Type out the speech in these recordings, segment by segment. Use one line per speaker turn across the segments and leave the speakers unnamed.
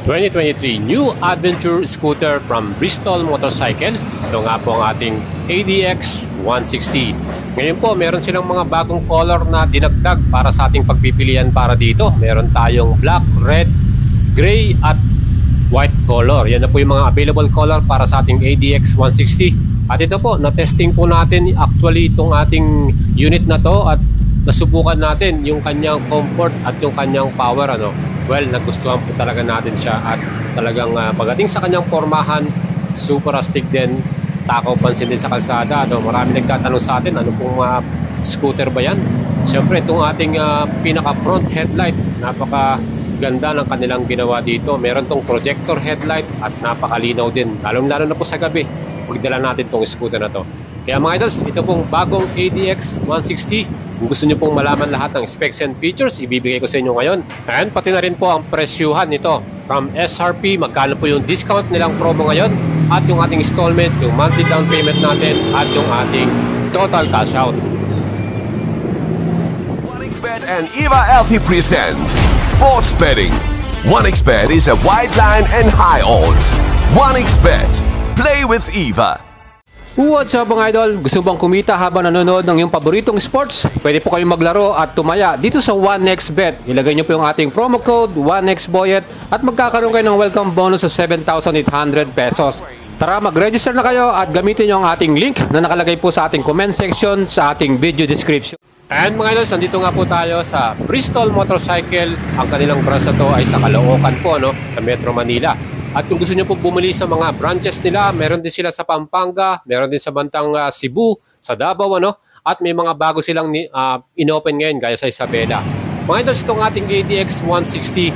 2023 New Adventure Scooter from Bristol Motorcycle. Ito nga po ang ating ADX 160. Ngayon po, meron silang mga bagong color na dinagdag para sa ating pagpipilian para dito. Meron tayong black, red, gray at white color. Yan na po yung mga available color para sa ating ADX 160. At ito po, na-testing po natin actually itong ating unit na to at nasubukan natin yung kanyang comfort at yung kanyang power. Well, nagustuhan po talaga natin siya at talagang pagdating sa kanyang formahan, super astig din, takaw pansin din sa kalsada. Marami nagtatanong sa atin, ano pong scooter ba yan? Siyempre, itong ating pinaka front headlight, napaka ganda ng kanilang ginawa dito. Meron tong projector headlight at napakalinaw din, lalo na po sa gabi pagdala natin tong scooter na to. Kaya mga idols, ito pong bagong ADX 160. Kung gusto nyo pong malaman lahat ng specs and features, ibibigay ko sa inyo ngayon. And pati na rin po ang presyuhan nito. From SRP, magkano po yung discount nilang promo ngayon, at yung ating installment, yung monthly down payment natin, at yung ating total cash out.
1xBet and EVA LT present Sports Betting. 1xBet is a wide line and high odds. 1xBet. Play with EVA.
What's up mga idol? Gusto bang kumita habang nanonood ng iyong paboritong sports? Pwede po kayong maglaro at tumaya dito sa 1xBet. Ilagay nyo po yung ating promo code 1xBoyet at magkakaroon kayo ng welcome bonus sa 7,800 pesos. Tara, mag-register na kayo at gamitin nyo ang ating link na nakalagay po sa ating comment section sa ating video description. And mga idol, nandito nga po tayo sa Bristol Motorcycle. Ang kanilang branch na to ay sa Caloocan po, sa Metro Manila. At kung gusto nyo po bumili sa mga branches nila, meron din sila sa Pampanga, meron din sa bantang Cebu, sa Davao, at may mga bago silang in-open ngayon, gaya sa Isabela. Mga idol, itong ating ADX 160,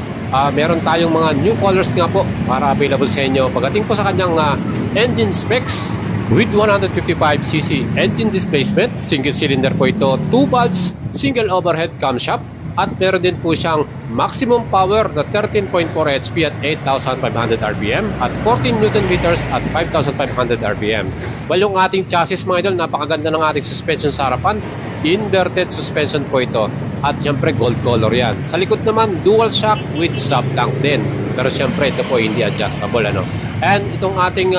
meron tayong mga new colors nga po para available sa inyo. Pagdating po sa kanyang engine specs, with 155cc engine displacement, single cylinder po ito, 2 valves, single overhead camshaft, at meron din po siyang maximum power na 13.4 HP at 8,500 RPM at 14 Newton meters at 5,500 RPM. Well, yung ating chassis mga idol, napakaganda ng ating suspension sa harapan. Inverted suspension po ito. At syempre gold color yan. Sa likod naman, dual shock with sub tank din. Pero syempre ito po hindi adjustable. And itong ating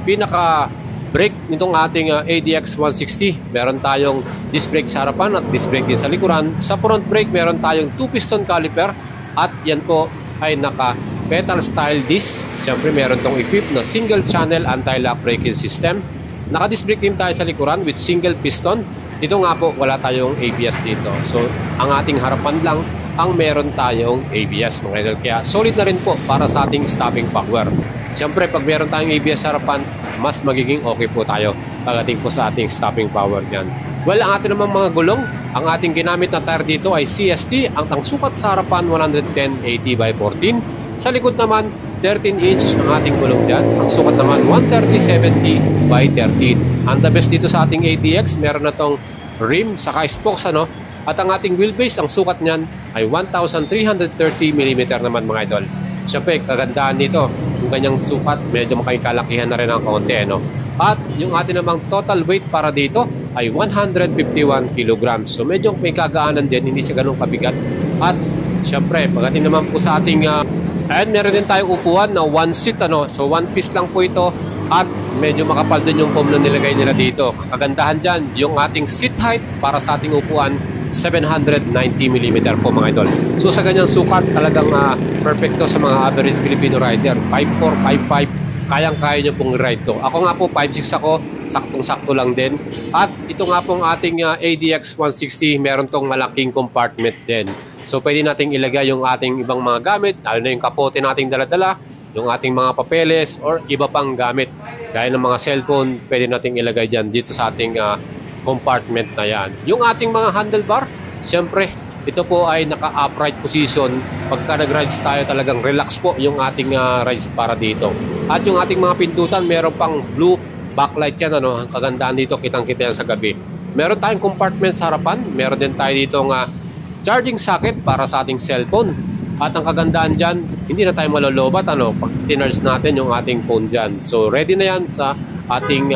pinaka brake nitong ating ADX 160, meron tayong disc brake sa harapan at disc brake din sa likuran. Sa front brake, meron tayong 2-piston caliper at yan po ay naka pedal style disc. Siyempre meron tong equipped na single channel anti-lock braking system. Naka disc brake din tayo sa likuran with single piston. Dito nga po wala tayong ABS dito. So ang ating harapan lang ang meron tayong ABS mga idol. Kaya solid na rin po para sa ating stopping power. Siyempre pag meron tayong ABS sa harapan, mas magiging okay po tayo pagdating po sa ating stopping power niyan. Well, ang ating namang mga gulong, ang ating ginamit na tire dito ay CST. Ang sukat sa harapan 110/80 by 14. Sa likod naman 13-inch ang ating gulong dyan. Ang sukat naman 130/70 by 13. Ang the best dito sa ating ADX, meron na tong rim saka spokes at ang ating wheelbase, ang sukat niyan ay 1,330mm naman mga idol. Siyempre, kagandahan nito, yung kanyang sukat, medyo makikalakihan na rin ang konti. At yung ating namang total weight para dito ay 151 kg. So medyo may kagaanan din, hindi siya ganun kabigat. At siyempre, pagdating naman po sa ating and meron din tayong upuan na one seat. So one piece lang po ito at medyo makapal din yung foam na nilagay nila dito. Kagandahan dyan, yung ating seat height para sa ating upuan 790mm po mga idol. So sa ganyang sukat, talagang perfecto sa mga average Filipino rider. 5'4", 5'5", kayang-kaya nyo pong ride to. Ako nga po 5'6" ako, saktong-sakto lang din. At ito nga pong ating ADX 160, meron tong malaking compartment din. So pwede nating ilagay yung ating ibang mga gamit, lalo na yung kapote nating dala-dala, yung ating mga papeles or iba pang gamit. Gaya ng mga cellphone, pwede nating ilagay dyan dito sa ating compartment na yan. Yung ating mga handlebar, siyempre ito po ay naka-upright position. Pagka nag-rides tayo, talagang relax po yung ating rides para dito. At yung ating mga pindutan, meron pang blue backlight yan. Ang kagandahan dito, kitang-kita yan sa gabi. Meron tayong compartment sa harapan. Meron din tayo dito charging socket para sa ating cellphone. At ang kagandahan dyan, hindi na tayo malolobat pag tinarge natin yung ating phone dyan. So ready na yan sa ating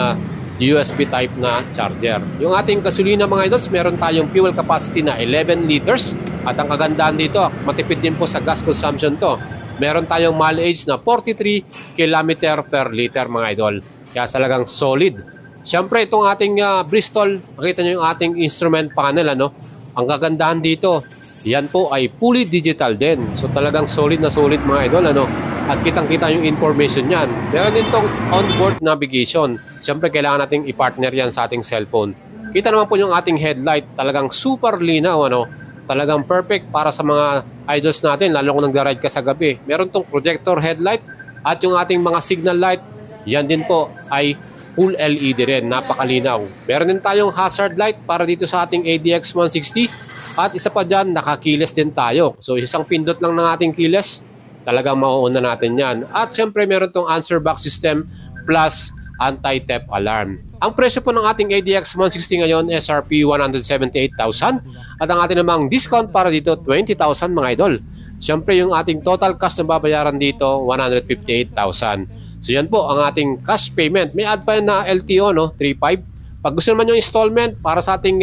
USB type na charger. Yung ating gasolina mga idols, meron tayong fuel capacity na 11 liters. At ang kagandahan dito, matipid din po sa gas consumption to. meron tayong mileage na 43 km per liter mga idol. Kaya talagang solid. Siyempre itong ating Bristol, makita nyo yung ating instrument panel, ano? Ang kagandahan dito, yan po ay fully digital din. So talagang solid na solid mga idol, ano? At kitang-kita yung information yan. Meron din itong onboard navigation. Siyempre kailangan nating i-partner yan sa ating cellphone. Kita naman po yung ating headlight, talagang super linaw, ano? Talagang perfect para sa mga idols natin, lalo kung nagda-ride ka sa gabi. Meron tong projector headlight at yung ating mga signal light, yan din po ay full LED rin, napakalinaw. Meron din tayong hazard light para dito sa ating ADX 160 at isa pa dyan, nakakiles din tayo. So isang pindot lang ng ating kiles, talagang mauuna natin yan. At syempre meron tong answer box system plus anti-theft alarm. Ang presyo po ng ating ADX 160 ngayon, SRP 178,000 at ang ating namang discount para dito 20,000 mga idol. Siyempre yung ating total cost na babayaran dito 158,000. So yan po ang ating cash payment. May add pa yan na LTO, no? 3.5. Pag gusto naman yung installment para sa ating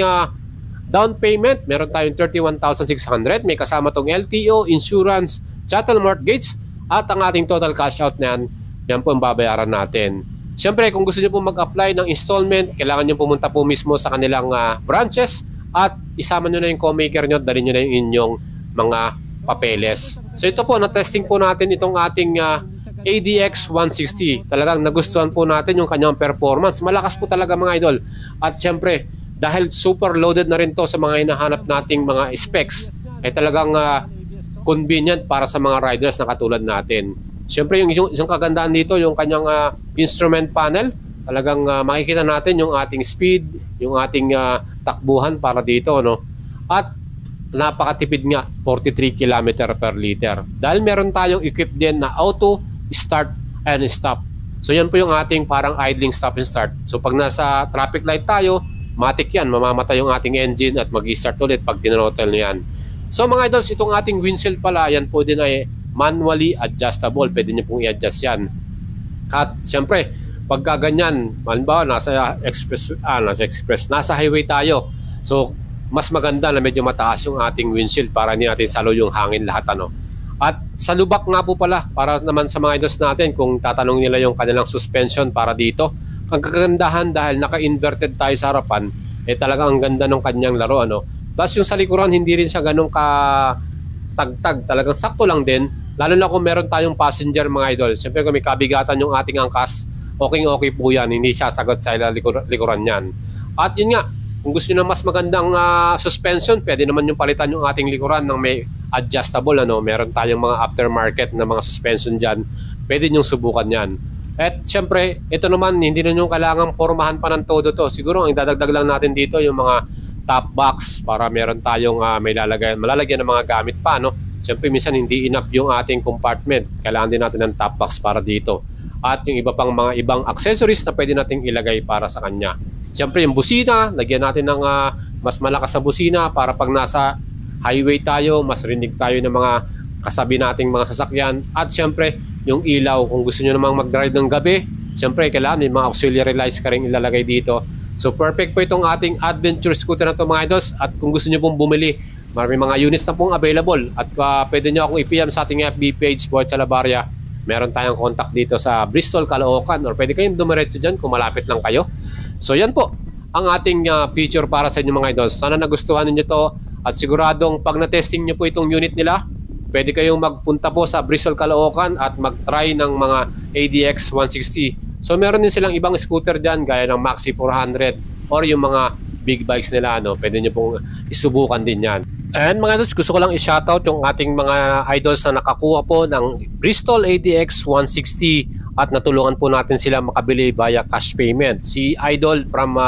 down payment, meron tayong 31,600. May kasama tong LTO, insurance, chattel mortgage at ang ating total cash out na yan, yan po ang babayaran natin. Siyempre, kung gusto niyo po mag-apply ng installment, kailangan niyo pumunta po mismo sa kanilang branches at isama niyo na yung co-maker niyo, dali niyo na yung inyong mga papeles. So ito po, na-testing po natin itong ating ADX 160. Talagang nagustuhan po natin yung kanyang performance. Malakas po talaga mga idol. At siyempre, dahil super loaded na rin to sa mga hinahanap nating mga specs, ay talagang convenient para sa mga riders na katulad natin. Siyempre, yung isang kagandaan dito, yung kanyang instrument panel, talagang makikita natin yung ating speed, yung ating takbuhan para dito, no? At napakatipid nga, 43 km per liter. Dahil meron tayong equipped din na auto start and stop. So yan po yung ating parang idling stop and start. So pag nasa traffic light tayo, matik yan, mamamatay yung ating engine at mag-start ulit pag tinrotel niyan. So mga idols, itong ating windshield pala, yan po din ay manually adjustable. Pwede nyo pong i-adjust yan. At siyempre, pagka ganyan, halimbawa nasa nasa highway tayo. So mas maganda na medyo mataas yung ating windshield para hindi natin salo yung hangin lahat, ano. At sa lubak nga po pala, para naman sa mga idols natin, kung tatanong nila yung kanilang suspension para dito, ang kagandahan dahil naka-inverted tayo sa harapan, eh talagang ang ganda ng kanyang laro, ano. Plus yung sa likuran, hindi rin siya ganun ka-tagtag, talagang sakto lang din, lalo na kung meron tayong passenger mga idol. Siyempre kung may kabigatan yung ating angkas, okay po yan, hindi siya sagot sa likuran yan. At yun nga, kung gusto nyo ng mas magandang suspension, pwede naman yung palitan yung ating likuran ng may adjustable, ano. Meron tayong mga aftermarket na mga suspension dyan. Pwede nyong subukan yan. At syempre, ito naman, hindi na nyo kailangang pormahan pa ng todo to. Siguro, ang dadagdag lang natin dito yung mga top box para meron tayong malalagyan ng mga gamit pa, no. Syempre, minsan hindi enough yung ating compartment. Kailangan din natin ng top box para dito. At yung iba pang mga ibang accessories na pwede nating ilagay para sa kanya. Siyempre yung busina, lagyan natin ng mas malakas na busina para pag nasa highway tayo, mas rinig tayo ng mga kasabi nating mga sasakyan. At siyempre yung ilaw, kung gusto nyo namang mag-drive ng gabi, siyempre kailangan may mga auxiliary lights ka rin ilalagay dito. So perfect po itong ating adventure scooter na ito mga idols. At kung gusto nyo pong bumili, may mga units na pong available. At pwede nyo akong i-PM sa ating FB page, Boyd Salabarria. Meron tayong contact dito sa Bristol, Caloocan, or pwede kayong dumiretso dyan kung malapit lang kayo. So yan po ang ating feature para sa inyo mga idols. Sana nagustuhan niyo to at siguradong pag na-testing niyo po itong unit nila, pwede kayong magpunta po sa Bristol, Caloocan at mag-try ng mga ADX 160. So meron din silang ibang scooter dyan gaya ng Maxi 400 or yung mga big bikes nila, no? Pwede niyo pong isubukan din yan. And mga idols, gusto ko lang i-shoutout yung ating mga idols na nakakuha po ng Bristol ADX 160 at natulungan po natin sila makabili via cash payment. Si Idol from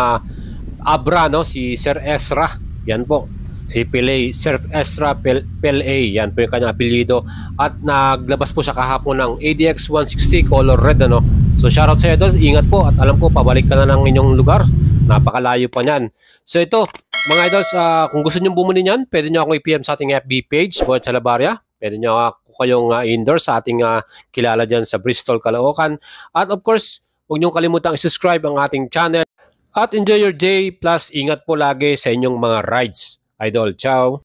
Abra, no? Si Sir Ezra, yan po. Si Pele, Sir Ezra Pele, yan po yung kanyang apelyido. At naglabas po siya kahapon ng ADX 160 color red, ano? So shoutout sa Idols, ingat po at alam ko pabalik ka na ng inyong lugar. Napakalayo pa niyan. So ito, mga idols, kung gusto nyo bumili niyan, pwede nyo akong i-PM sa ating FB page, Boyd Salabarria. Pwede nyo ako kayong endorse sa ating kilala dyan sa Bristol, Caloocan. At of course, huwag nyo kalimutang i-subscribe ang ating channel. At enjoy your day, plus ingat po lagi sa inyong mga rides. Idol, ciao!